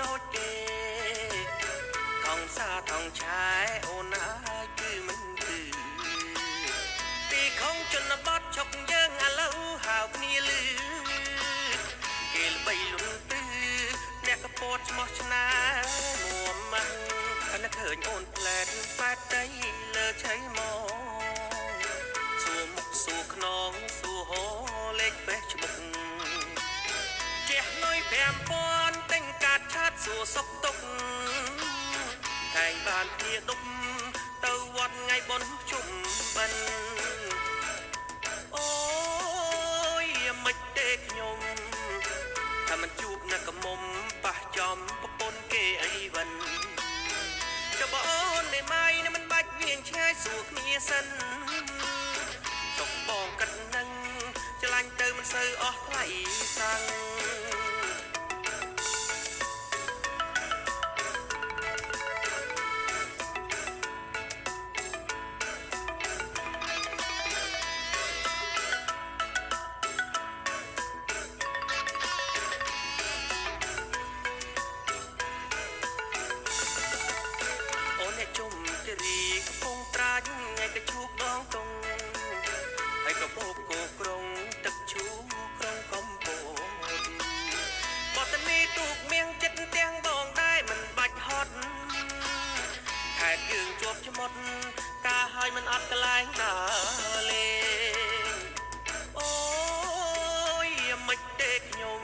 ដូចគេថងសាថងឆាយអូនអើយគឺមិនគឺទីของជនបទឈប់យើងឥឡូវហៅគ្នាលឺគេល្បីលុនទឺអ្នកកពោតឈ្មោះឆ្នាមួមម៉ាំងតែឃើញអូនផ្លែតប៉ែតដីលើឆៃមកសួរមុខសួរខ្នងសួរហោលេខបេះច្បុកចេះនុយ5000ទិញកាតឆាតសួរសុកទុកតែងបានគ្នាដុំទៅវត្តថ្ងៃបុណ្យជុំបិណ្ឌអូយមិនទេខ្ញុំថាមិនជួបអ្នកកមុំប៉ះចំប្រពន្ធគេអីវិនក៏បងអូននៃម៉ៃនឹងមិនបាច់វៀងឆ្ងាយសួរគ្នាសិនទុកបងកាត់នឹងឆ្លាញ់ទៅមិនសូវអស់ថ្លៃសាំងជុំគិរីកំពុងត្រាច់ថ្ងៃក៏ជួបដងតុងហើយក៏បោកគោក្រុងទឹកឈូក្រុងកំពតបតនីទូកមៀងចិត្តទាំងបងដែរមិនបាច់ហត់ខែយើងជាប់ច្មុតការហើយមិនអត់កន្លែងដើរលេងអូយមិនទេខ្ញុំ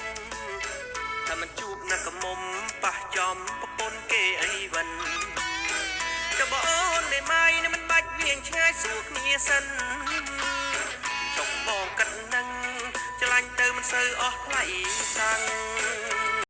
ថាមិនជួបណាកមុំប៉ះចំប្រពន្ធគេអីវិនក៏បងអូននៃម៉ៃនឹងមិនបាច់វៀងឆ្ងាយសួរគ្នាសិនចុកបងកាត់នឹងឆ្លាញ់ទៅមិនសូវអស់ថ្លៃសាំង